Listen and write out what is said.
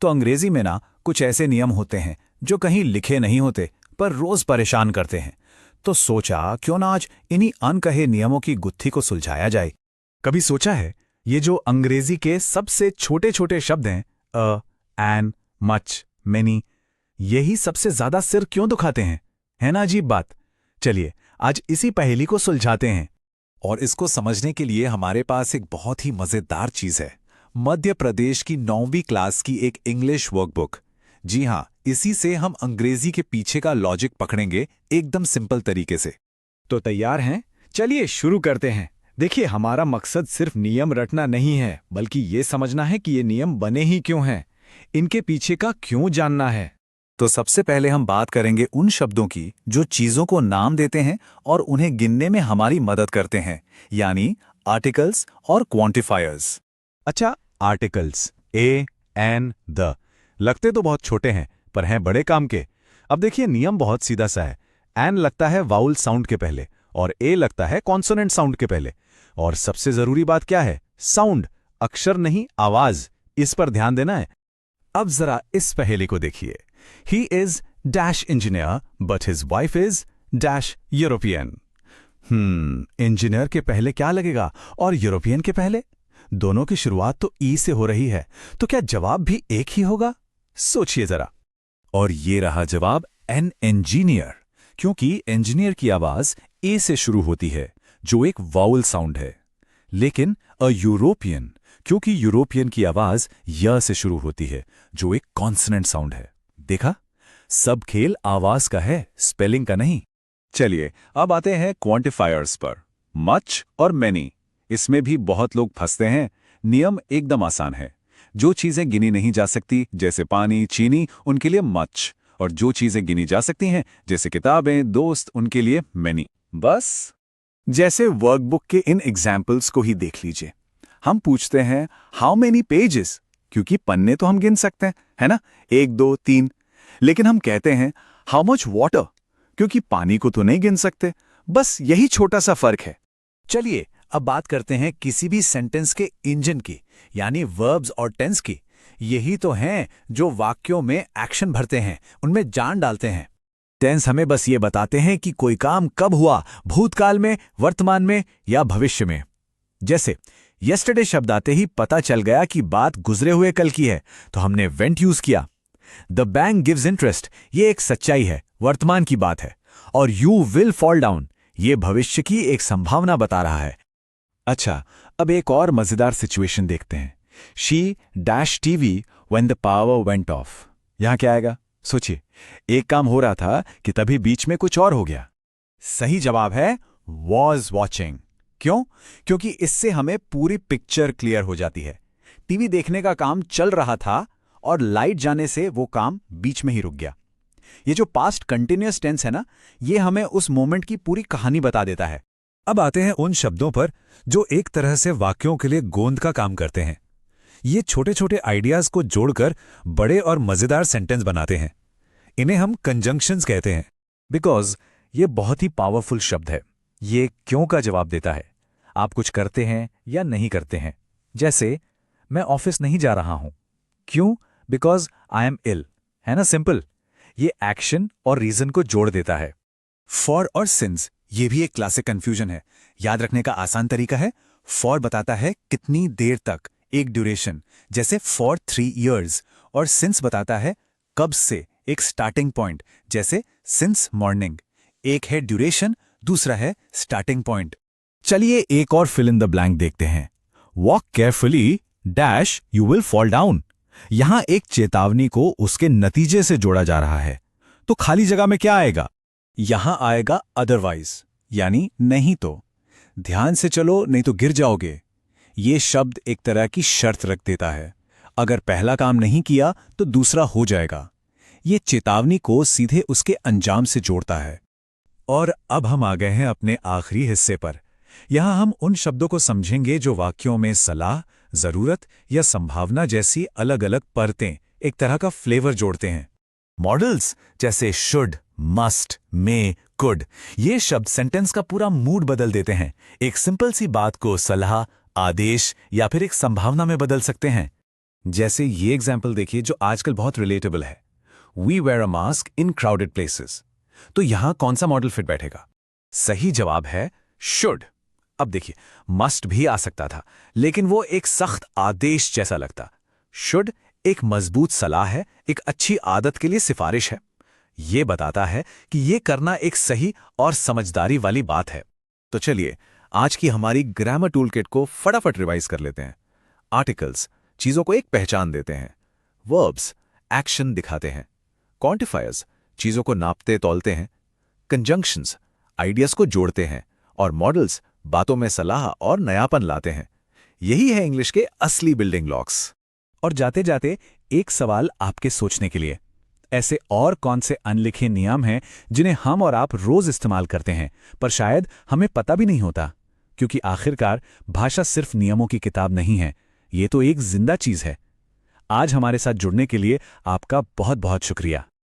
तो अंग्रेजी में ना कुछ ऐसे नियम होते हैं जो कहीं लिखे नहीं होते पर रोज परेशान करते हैं। तो सोचा क्यों ना आज इन्हीं अनकहे नियमों की गुत्थी को सुलझाया जाए। कभी सोचा है, ये जो अंग्रेजी के सबसे छोटे छोटे शब्द हैं, अ, एन, मच, मेनी, यही सबसे ज्यादा सिर क्यों दुखाते हैं? है ना अजीब बात। चलिए आज इसी पहेली को सुलझाते हैं। और इसको समझने के लिए हमारे पास एक बहुत ही मजेदार चीज है, मध्य प्रदेश की 9वीं क्लास की एक इंग्लिश वर्कबुक। जी हां, इसी से हम अंग्रेजी के पीछे का लॉजिक पकड़ेंगे एकदम सिंपल तरीके से। तो तैयार हैं? चलिए शुरू करते हैं। देखिए, हमारा मकसद सिर्फ नियम रटना नहीं है, बल्कि ये समझना है कि ये नियम बने ही क्यों हैं, इनके पीछे का क्यों जानना है। तो सबसे पहले हम बात करेंगे उन शब्दों की जो चीजों को नाम देते हैं और उन्हें गिनने में हमारी मदद करते हैं, यानी आर्टिकल्स और क्वांटिफायर्स। अच्छा, आर्टिकल्स ए, एन, द लगते तो बहुत छोटे हैं पर हैं बड़े काम के। अब देखिए, नियम बहुत सीधा सा है। एन लगता है वाउल साउंड के पहले और ए लगता है कॉन्सोनेंट साउंड के पहले। और सबसे जरूरी बात क्या है? साउंड, अक्षर नहीं आवाज। इस पर ध्यान देना है। अब जरा इस पहेली को देखिए। He is dash engineer but his wife is dash European. Engineer के पहले क्या लगेगा और यूरोपियन के पहले? दोनों की शुरुआत तो ई से हो रही है, तो क्या जवाब भी एक ही होगा? सोचिए जरा। और ये रहा जवाब, एन इंजीनियर, क्योंकि इंजीनियर की आवाज ए से शुरू होती है जो एक वाउल साउंड है। लेकिन अ यूरोपियन, क्योंकि यूरोपियन की आवाज य से शुरू होती है जो एक कॉन्सोनेंट साउंड है। देखा, सब खेल आवाज का है, स्पेलिंग का नहीं। चलिए अब आते हैं क्वांटिफायर्स पर, मच और मेनी। इसमें भी बहुत लोग फंसते हैं। नियम एकदम आसान है। जो चीजें गिनी नहीं जा सकती जैसे पानी, चीनी, उनके लिए मच, और जो चीजें गिनी जा सकती हैं जैसे किताबें, दोस्त, उनके लिए मेनी। बस जैसे वर्कबुक के इन एग्जाम्पल्स को ही देख लीजिए। हम पूछते हैं हाउ मेनी पेजेस, क्योंकि पन्ने तो हम गिन सकते हैं, है ना, 1, 2, 3। लेकिन हम कहते हैं हाउ मच वाटर, क्योंकि पानी को तो नहीं गिन सकते। बस यही छोटा सा फर्क है। चलिए अब बात करते हैं किसी भी सेंटेंस के इंजन की, यानी वर्ब्स और टेंस की। यही तो हैं जो वाक्यों में एक्शन भरते हैं, उनमें जान डालते हैं। टेंस हमें बस ये बताते हैं कि कोई काम कब हुआ, भूतकाल में, वर्तमान में या भविष्य में। जैसे यस्टरडे शब्द आते ही पता चल गया कि बात गुजरे हुए कल की है, तो हमने वेंट यूज किया। द बैंक गिव्स इंटरेस्ट, ये एक सच्चाई है, वर्तमान की बात है। और यू विल फॉल डाउन, ये भविष्य की एक संभावना बता रहा है। अच्छा, अब एक और मजेदार सिचुएशन देखते हैं। She dash TV when the power went of. यहां क्या आएगा? सोचिए, एक काम हो रहा था कि तभी बीच में कुछ और हो गया। सही जवाब है वॉज वॉचिंग। क्यों? क्योंकि इससे हमें पूरी पिक्चर क्लियर हो जाती है। टीवी देखने का काम चल रहा था और लाइट जाने से वो काम बीच में ही रुक गया। ये जो पास्ट कंटिन्यूअस टेंस है ना, ये हमें उस मोमेंट की पूरी कहानी बता देता है। अब आते हैं उन शब्दों पर जो एक तरह से वाक्यों के लिए गोंद का काम करते हैं। ये छोटे छोटे आइडियाज को जोड़कर बड़े और मजेदार सेंटेंस बनाते हैं। इन्हें हम कंजंक्शंस कहते हैं। बिकॉज ये बहुत ही पावरफुल शब्द है। ये क्यों का जवाब देता है। आप कुछ करते हैं या नहीं करते हैं। जैसे मैं ऑफिस नहीं जा रहा हूं। क्यों? Because I am ill. है ना, सिंपल। ये एक्शन और रीजन को जोड़ देता है। फॉर और सिंस, ये भी एक क्लासिक कंफ्यूजन है। याद रखने का आसान तरीका है, फॉर बताता है कितनी देर तक, एक ड्यूरेशन, जैसे फॉर 3 years, और सिंस बताता है कब से, एक स्टार्टिंग पॉइंट, जैसे सिंस मॉर्निंग। एक है ड्यूरेशन, दूसरा है स्टार्टिंग पॉइंट। चलिए एक और फिल इन द ब्लैंक देखते हैं। Walk carefully dash you will fall down. यहां एक चेतावनी को उसके नतीजे से जोड़ा जा रहा है, तो खाली जगह में क्या आएगा? यहां आएगा अदरवाइज, यानी नहीं तो। ध्यान से चलो नहीं तो गिर जाओगे। ये शब्द एक तरह की शर्त रख देता है, अगर पहला काम नहीं किया तो दूसरा हो जाएगा। ये चेतावनी को सीधे उसके अंजाम से जोड़ता है। और अब हम आ गए हैं अपने आखिरी हिस्से पर। यहां हम उन शब्दों को समझेंगे जो वाक्यों में सलाह, जरूरत या संभावना जैसी अलग अलग परतें, एक तरह का फ्लेवर जोड़ते हैं। मॉडल्स जैसे शुड, मस्ट, मे, कुड, ये शब्द सेंटेंस का पूरा मूड बदल देते हैं। एक सिंपल सी बात को सलाह, आदेश या फिर एक संभावना में बदल सकते हैं। जैसे ये एग्जाम्पल देखिए जो आजकल बहुत रिलेटेबल है। We wear a mask in crowded places. तो यहां कौन सा मॉडल फिट बैठेगा? सही जवाब है शुड। अब देखिए, मस्ट भी आ सकता था, लेकिन वो एक सख्त आदेश जैसा लगता। शुड एक मजबूत सलाह है, एक अच्छी आदत के लिए सिफारिश है। ये बताता है कि ये करना एक सही और समझदारी वाली बात है। तो चलिए, आज की हमारी ग्रामर टूलकिट को फटाफट रिवाइज कर लेते हैं। आर्टिकल्स चीजों को एक पहचान देते हैं। वर्ब्स एक्शन दिखाते हैं। क्वांटिफायर्स चीजों को नापते तौलते हैं। कंजंक्शंस आइडियाज को जोड़ते हैं। और मॉडल्स बातों में सलाह और नयापन लाते हैं। यही है इंग्लिश के असली बिल्डिंग ब्लॉक्स। और जाते जाते एक सवाल आपके सोचने के लिए, ऐसे और कौन से अनलिखे नियम हैं जिन्हें हम और आप रोज इस्तेमाल करते हैं पर शायद हमें पता भी नहीं होता? क्योंकि आखिरकार भाषा सिर्फ नियमों की किताब नहीं है, ये तो एक जिंदा चीज है। आज हमारे साथ जुड़ने के लिए आपका बहुत बहुत शुक्रिया।